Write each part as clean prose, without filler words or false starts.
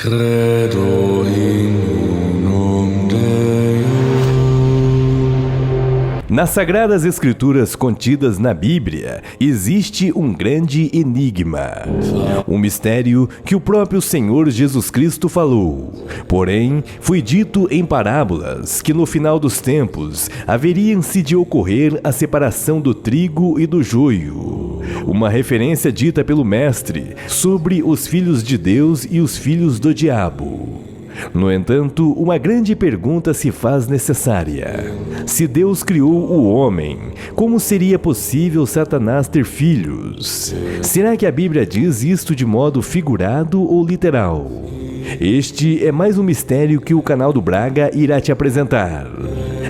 Credo in unum Deum. Nas Sagradas Escrituras contidas na Bíblia, existe um grande enigma. Um mistério que o próprio Senhor Jesus Cristo falou. Porém, foi dito em parábolas que no final dos tempos haveriam-se de ocorrer a separação do trigo e do joio. Uma referência dita pelo Mestre sobre os filhos de Deus e os filhos do diabo. No entanto, uma grande pergunta se faz necessária. Se Deus criou o homem, como seria possível Satanás ter filhos? Será que a Bíblia diz isto de modo figurado ou literal? Este é mais um mistério que o canal do Braga irá te apresentar.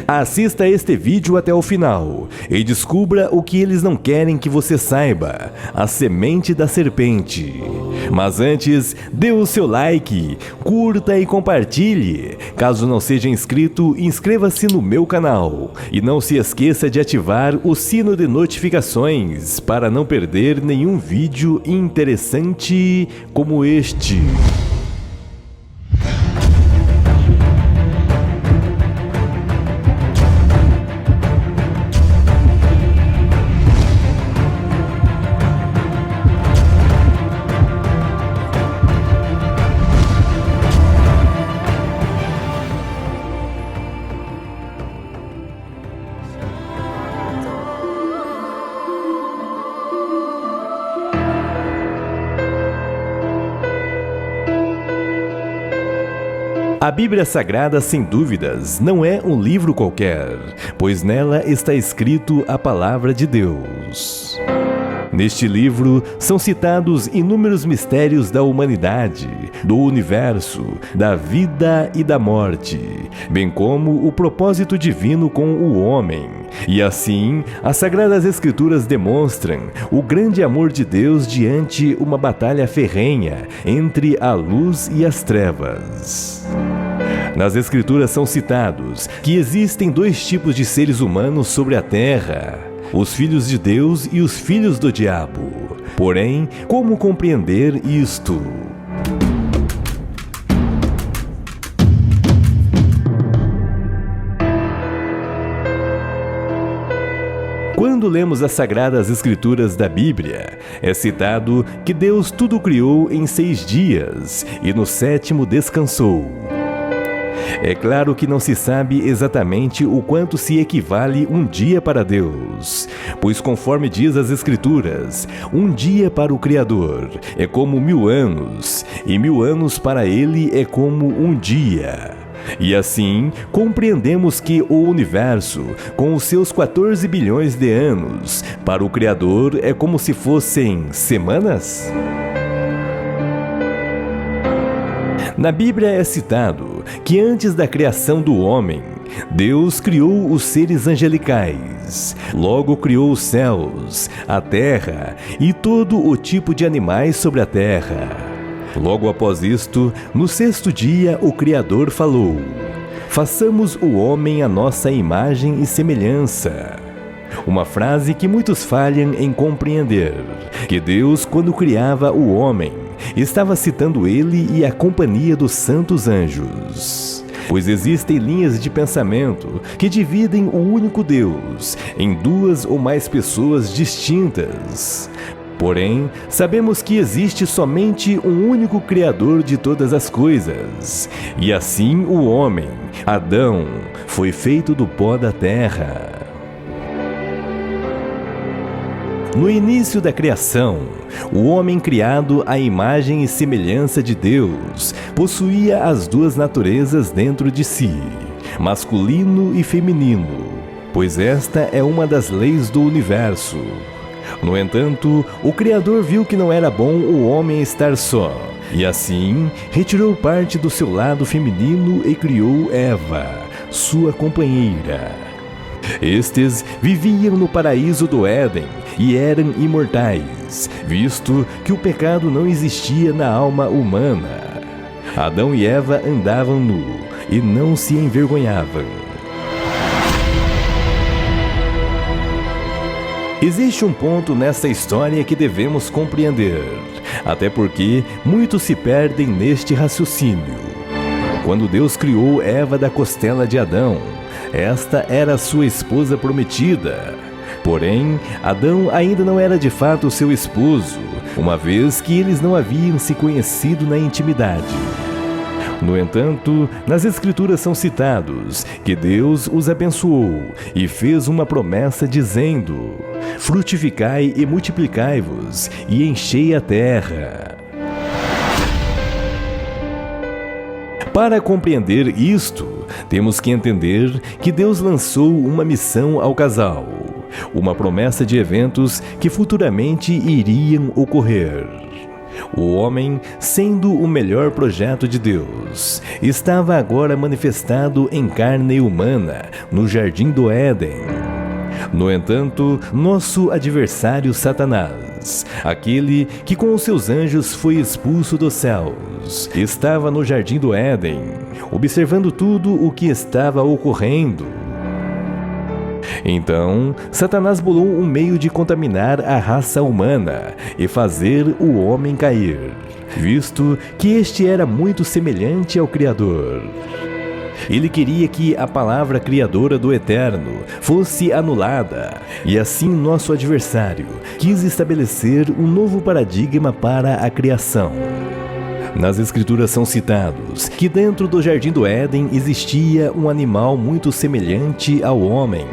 Assista este vídeo até o final e descubra o que eles não querem que você saiba, a semente da serpente. Mas antes, dê o seu like, curta e compartilhe. Caso não seja inscrito, inscreva-se no meu canal. E não se esqueça de ativar o sino de notificações para não perder nenhum vídeo interessante como este. A Bíblia Sagrada, sem dúvidas, não é um livro qualquer, pois nela está escrito a palavra de Deus. Neste livro são citados inúmeros mistérios da humanidade, do universo, da vida e da morte, bem como o propósito divino com o homem. E assim, as Sagradas Escrituras demonstram o grande amor de Deus diante uma batalha ferrenha entre a luz e as trevas. Nas Escrituras são citados que existem dois tipos de seres humanos sobre a Terra: os filhos de Deus e os filhos do diabo. Porém, como compreender isto? Quando lemos as Sagradas Escrituras da Bíblia, é citado que Deus tudo criou em 6 dias e no 7º descansou. É claro que não se sabe exatamente o quanto se equivale um dia para Deus, pois conforme diz as Escrituras, um dia para o Criador é como 1000 anos, e 1000 anos para Ele é como um dia. E assim, compreendemos que o universo, com os seus 14 bilhões de anos, para o Criador é como se fossem semanas? Na Bíblia é citado que antes da criação do homem, Deus criou os seres angelicais, logo criou os céus, a terra e todo o tipo de animais sobre a terra. Logo após isto, no 6º dia, o Criador falou: façamos o homem à nossa imagem e semelhança. Uma frase que muitos falham em compreender, que Deus, quando criava o homem, estava citando ele e a companhia dos santos anjos. Pois existem linhas de pensamento que dividem o único Deus em 2 ou mais pessoas distintas. Porém, sabemos que existe somente um único Criador de todas as coisas. E assim o homem, Adão, foi feito do pó da terra. No início da criação, o homem criado à imagem e semelhança de Deus possuía as 2 naturezas dentro de si, masculino e feminino, pois esta é uma das leis do universo. No entanto, o Criador viu que não era bom o homem estar só, e assim retirou parte do seu lado feminino e criou Eva, sua companheira. Estes viviam no paraíso do Éden e eram imortais, visto que o pecado não existia na alma humana. Adão e Eva andavam nu e não se envergonhavam. Existe um ponto nessa história que devemos compreender. até porque muitos se perdem neste raciocínio. Quando Deus criou Eva da costela de Adão, esta era sua esposa prometida. Porém, Adão ainda não era de fato seu esposo, uma vez que eles não haviam se conhecido na intimidade. No entanto, nas Escrituras são citados que Deus os abençoou e fez uma promessa dizendo: frutificai e multiplicai-vos e enchei a terra. Para compreender isto, temos que entender que Deus lançou uma missão ao casal, uma promessa de eventos que futuramente iriam ocorrer. O homem, sendo o melhor projeto de Deus, estava agora manifestado em carne humana no Jardim do Éden. No entanto, nosso adversário Satanás, aquele que com os seus anjos foi expulso dos céus, estava no Jardim do Éden, observando tudo o que estava ocorrendo. Então, Satanás bolou um meio de contaminar a raça humana e fazer o homem cair, visto que este era muito semelhante ao Criador. Ele queria que a palavra criadora do Eterno fosse anulada, e assim nosso adversário quis estabelecer um novo paradigma para a criação. Nas Escrituras são citados que dentro do Jardim do Éden existia um animal muito semelhante ao homem.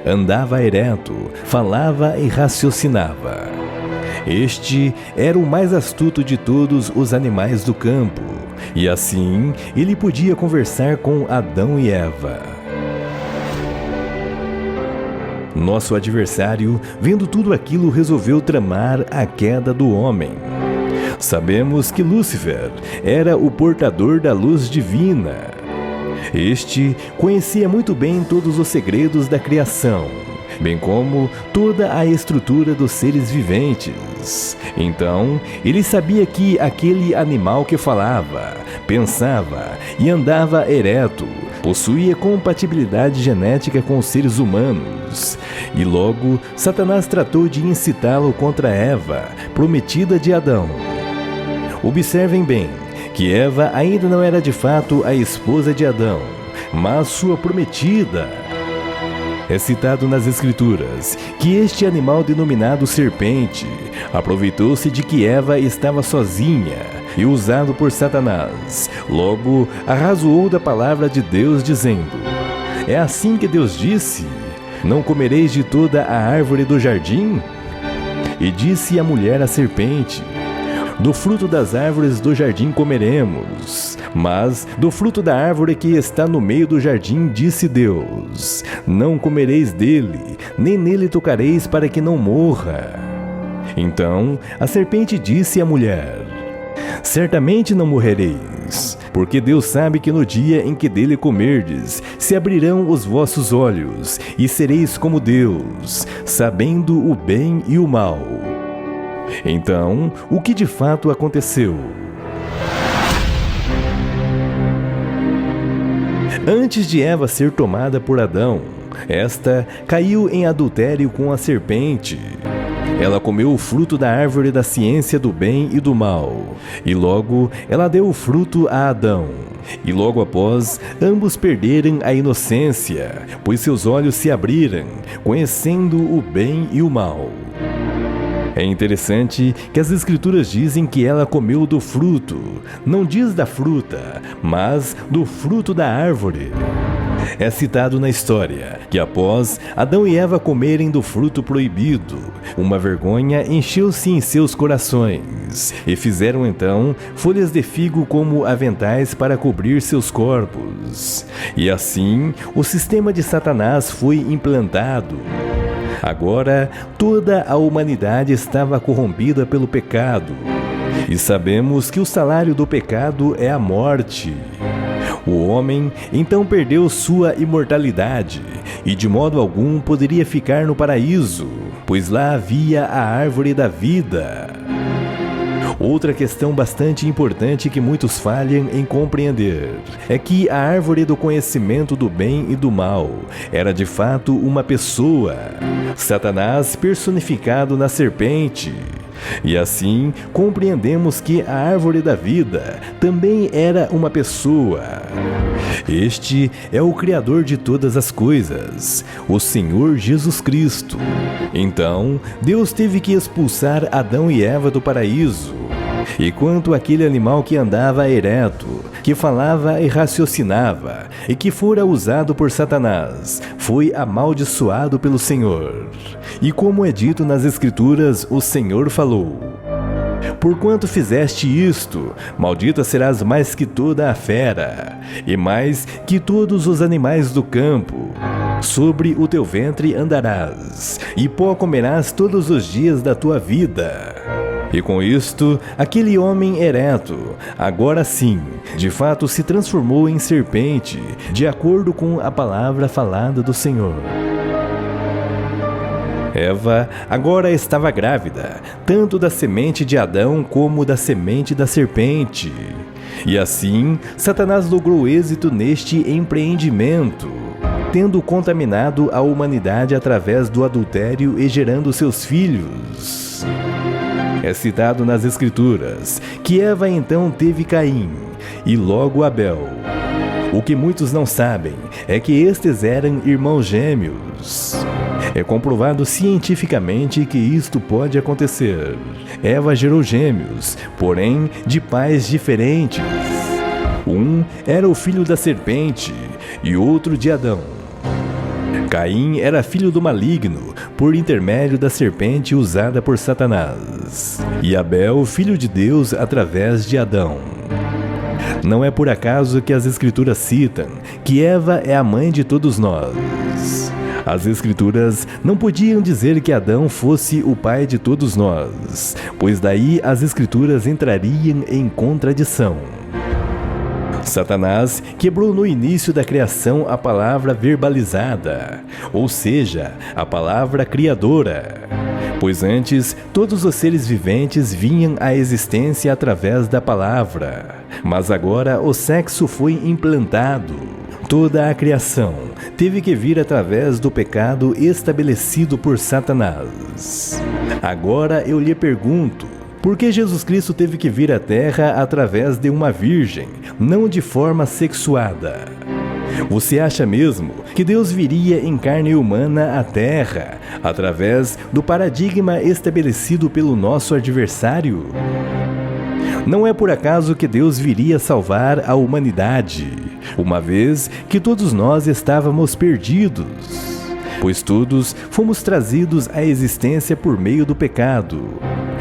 Andava ereto, falava e raciocinava. Este era o mais astuto de todos os animais do campo, e assim ele podia conversar com Adão e Eva. Nosso adversário, vendo tudo aquilo, resolveu tramar a queda do homem. Sabemos que Lúcifer era o portador da luz divina. Este conhecia muito bem todos os segredos da criação, bem como toda a estrutura dos seres viventes. Então, ele sabia que aquele animal que falava, pensava e andava ereto possuía compatibilidade genética com os seres humanos. E logo, Satanás tratou de incitá-lo contra Eva, prometida de Adão. Observem bem que Eva ainda não era de fato a esposa de Adão, mas sua prometida. É citado nas Escrituras que este animal denominado serpente aproveitou-se de que Eva estava sozinha e usado por Satanás. Logo, arrazoou da palavra de Deus dizendo: é assim que Deus disse: não comereis de toda a árvore do jardim? E disse a mulher à serpente: do fruto das árvores do jardim comeremos, mas do fruto da árvore que está no meio do jardim, disse Deus: não comereis dele, nem nele tocareis, para que não morra. Então a serpente disse à mulher: certamente não morrereis, porque Deus sabe que no dia em que dele comerdes, se abrirão os vossos olhos, e sereis como Deus, sabendo o bem e o mal. Então, o que de fato aconteceu? Antes de Eva ser tomada por Adão, esta caiu em adultério com a serpente. Ela comeu o fruto da árvore da ciência do bem e do mal, e logo ela deu o fruto a Adão. E logo após, ambos perderam a inocência, pois seus olhos se abriram, conhecendo o bem e o mal. É interessante que as Escrituras dizem que ela comeu do fruto, não diz da fruta, mas do fruto da árvore. É citado na história que após Adão e Eva comerem do fruto proibido, uma vergonha encheu-se em seus corações, e fizeram então folhas de figo como aventais para cobrir seus corpos. E assim o sistema de Satanás foi implantado. Agora, toda a humanidade estava corrompida pelo pecado, e sabemos que o salário do pecado é a morte. O homem então perdeu sua imortalidade, e de modo algum poderia ficar no paraíso, pois lá havia a árvore da vida. Outra questão bastante importante que muitos falham em compreender é que a árvore do conhecimento do bem e do mal era de fato uma pessoa, Satanás personificado na serpente. E assim compreendemos que a árvore da vida também era uma pessoa. Este é o Criador de todas as coisas, o Senhor Jesus Cristo. Então, Deus teve que expulsar Adão e Eva do paraíso. E quanto àquele animal que andava ereto, que falava e raciocinava, e que fora usado por Satanás, foi amaldiçoado pelo Senhor. E como é dito nas Escrituras, o Senhor falou: porquanto fizeste isto, maldita serás mais que toda a fera, e mais que todos os animais do campo. Sobre o teu ventre andarás, e pó comerás todos os dias da tua vida. E com isto, aquele homem ereto, agora sim, de fato se transformou em serpente, de acordo com a palavra falada do Senhor. Eva agora estava grávida, tanto da semente de Adão como da semente da serpente. E assim, Satanás logrou êxito neste empreendimento, tendo contaminado a humanidade através do adultério e gerando seus filhos. É citado nas Escrituras que Eva então teve Caim e logo Abel. O que muitos não sabem é que estes eram irmãos gêmeos. É comprovado cientificamente que isto pode acontecer. Eva gerou gêmeos, porém de pais diferentes. Um era o filho da serpente e outro de Adão. Caim era filho do maligno, por intermédio da serpente usada por Satanás. E Abel, filho de Deus, através de Adão. Não é por acaso que as Escrituras citam que Eva é a mãe de todos nós. As Escrituras não podiam dizer que Adão fosse o pai de todos nós, pois daí as Escrituras entrariam em contradição. Satanás quebrou no início da criação a palavra verbalizada, ou seja, a palavra criadora. Pois antes, todos os seres viventes vinham à existência através da palavra. Mas agora o sexo foi implantado. Toda a criação teve que vir através do pecado estabelecido por Satanás. Agora eu lhe pergunto, por que Jesus Cristo teve que vir à Terra através de uma virgem, não de forma sexuada? Você acha mesmo que Deus viria em carne humana à Terra, através do paradigma estabelecido pelo nosso adversário? Não é por acaso que Deus viria salvar a humanidade, uma vez que todos nós estávamos perdidos, pois todos fomos trazidos à existência por meio do pecado.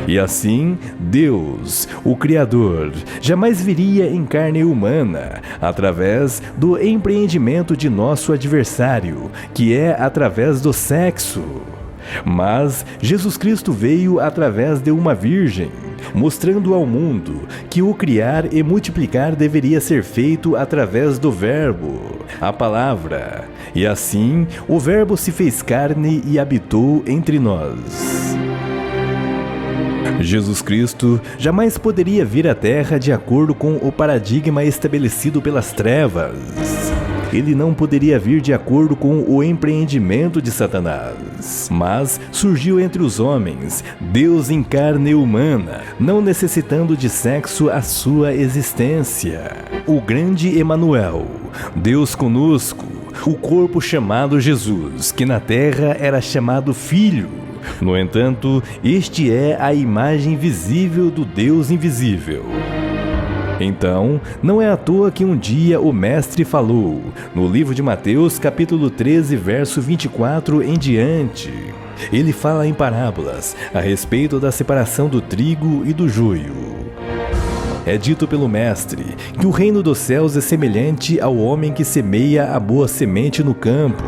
E assim, Deus, o Criador, jamais viria em carne humana, através do empreendimento de nosso adversário, que é através do sexo. Mas Jesus Cristo veio através de uma virgem, mostrando ao mundo que o criar e multiplicar deveria ser feito através do Verbo, a Palavra. E assim, o Verbo se fez carne e habitou entre nós. Jesus Cristo jamais poderia vir à Terra de acordo com o paradigma estabelecido pelas trevas. Ele não poderia vir de acordo com o empreendimento de Satanás, mas surgiu entre os homens, Deus em carne humana, não necessitando de sexo a sua existência. O grande Emanuel, Deus conosco, o corpo chamado Jesus, que na terra era chamado Filho. No entanto, este é a imagem visível do Deus invisível. Então, não é à toa que um dia o Mestre falou, no livro de Mateus, capítulo 13, verso 24 em diante. Ele fala em parábolas a respeito da separação do trigo e do joio. É dito pelo Mestre que o reino dos céus é semelhante ao homem que semeia a boa semente no campo.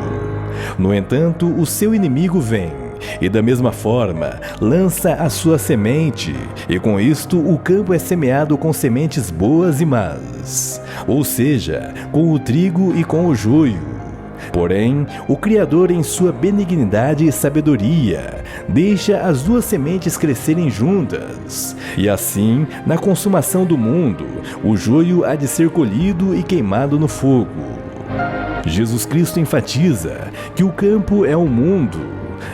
No entanto, o seu inimigo vem e da mesma forma lança a sua semente, e com isto o campo é semeado com sementes boas e más, ou seja, com o trigo e com o joio. Porém, o Criador, em sua benignidade e sabedoria, deixa as duas sementes crescerem juntas, e assim, na consumação do mundo, o joio há de ser colhido e queimado no fogo. Jesus Cristo enfatiza que o campo é o mundo,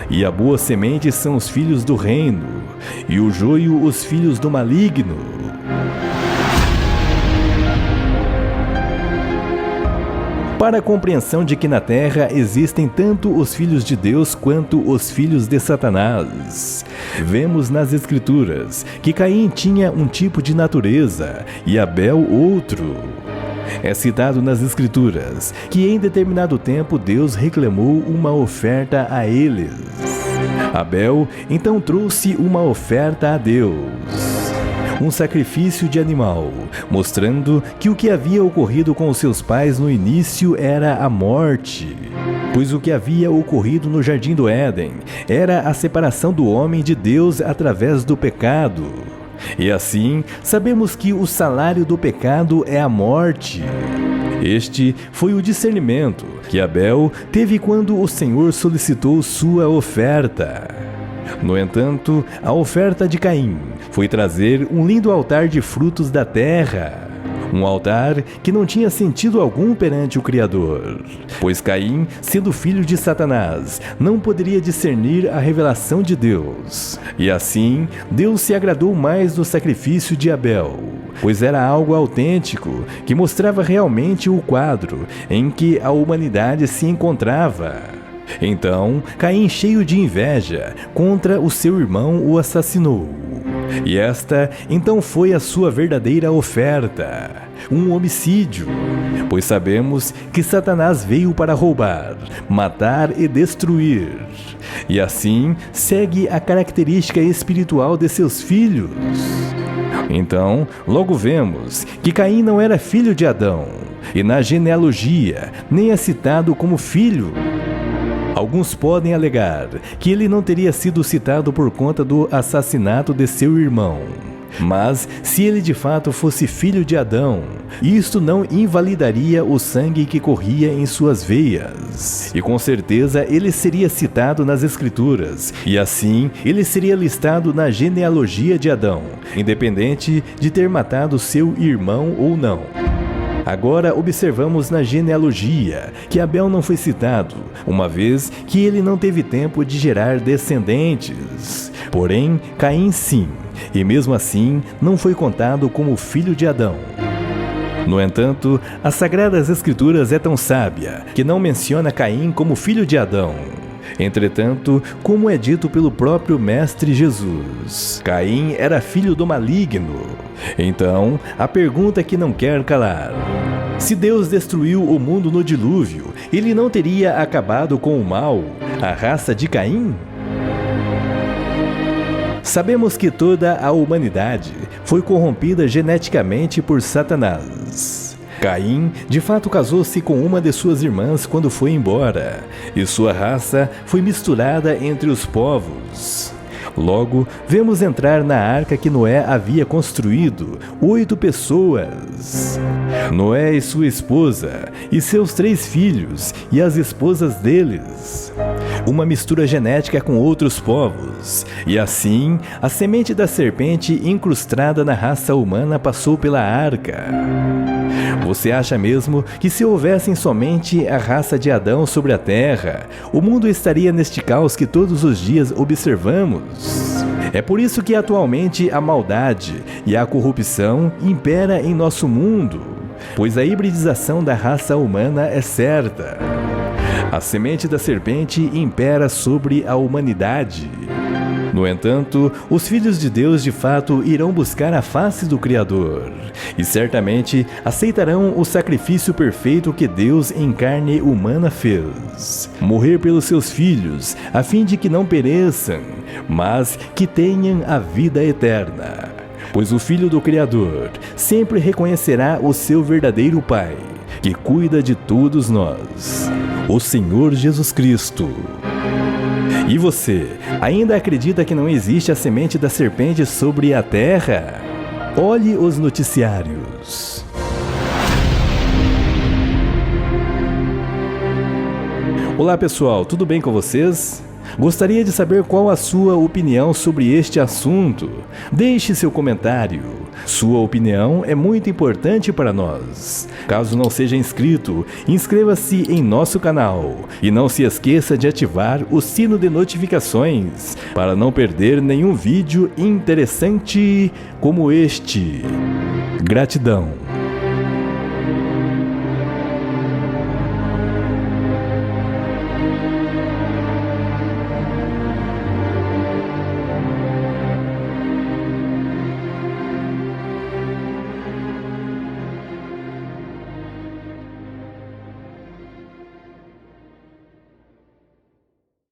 e a boa semente são os filhos do reino, e o joio os filhos do maligno. Para a compreensão de que na Terra existem tanto os filhos de Deus quanto os filhos de Satanás, vemos nas Escrituras que Caim tinha um tipo de natureza e Abel outro. É citado nas Escrituras que em determinado tempo Deus reclamou uma oferta a eles. Abel então trouxe uma oferta a Deus, um sacrifício de animal, mostrando que o que havia ocorrido com os seus pais no início era a morte. Pois o que havia ocorrido no Jardim do Éden era a separação do homem de Deus através do pecado. E assim, sabemos que o salário do pecado é a morte. Este foi o discernimento que Abel teve quando o Senhor solicitou sua oferta. No entanto, a oferta de Caim foi trazer um lindo altar de frutos da terra. Um altar que não tinha sentido algum perante o Criador, pois Caim, sendo filho de Satanás, não poderia discernir a revelação de Deus. E assim, Deus se agradou mais do sacrifício de Abel, pois era algo autêntico, que mostrava realmente o quadro em que a humanidade se encontrava. Então, Caim, cheio de inveja contra o seu irmão, o assassinou. E esta, então, foi a sua verdadeira oferta, um homicídio. Pois sabemos que Satanás veio para roubar, matar e destruir. E assim, segue a característica espiritual de seus filhos. Então, logo vemos que Caim não era filho de Adão, e na genealogia nem é citado como filho. Alguns podem alegar que ele não teria sido citado por conta do assassinato de seu irmão. Mas, se ele de fato fosse filho de Adão, isto não invalidaria o sangue que corria em suas veias. E com certeza ele seria citado nas Escrituras, e assim ele seria listado na genealogia de Adão, independente de ter matado seu irmão ou não. Agora observamos na genealogia que Abel não foi citado, uma vez que ele não teve tempo de gerar descendentes. Porém, Caim sim, e mesmo assim não foi contado como filho de Adão. No entanto, as Sagradas Escrituras é tão sábia que não menciona Caim como filho de Adão. Entretanto, como é dito pelo próprio Mestre Jesus, Caim era filho do maligno. Então, a pergunta que não quer calar: se Deus destruiu o mundo no dilúvio, ele não teria acabado com o mal, a raça de Caim? Sabemos que toda a humanidade foi corrompida geneticamente por Satanás. Caim, de fato, casou-se com uma de suas irmãs quando foi embora, e sua raça foi misturada entre os povos. Logo, vemos entrar na arca que Noé havia construído 8 pessoas. Noé e sua esposa, e seus 3 filhos, e as esposas deles. Uma mistura genética com outros povos, e assim, a semente da serpente incrustada na raça humana passou pela arca. Você acha mesmo que se houvessem somente a raça de Adão sobre a terra, o mundo estaria neste caos que todos os dias observamos? É por isso que atualmente a maldade e a corrupção impera em nosso mundo, pois a hibridização da raça humana é certa. A semente da serpente impera sobre a humanidade. No entanto, os filhos de Deus de fato irão buscar a face do Criador e certamente aceitarão o sacrifício perfeito que Deus em carne humana fez. Morrer pelos seus filhos, a fim de que não pereçam, mas que tenham a vida eterna. Pois o Filho do Criador sempre reconhecerá o seu verdadeiro Pai, que cuida de todos nós, o Senhor Jesus Cristo. E você, ainda acredita que não existe a semente da serpente sobre a terra? Olhe os noticiários. Olá pessoal, tudo bem com vocês? Gostaria de saber qual a sua opinião sobre este assunto. Deixe seu comentário. Sua opinião é muito importante para nós. Caso não seja inscrito, inscreva-se em nosso canal e não se esqueça de ativar o sino de notificações para não perder nenhum vídeo interessante como este. Gratidão.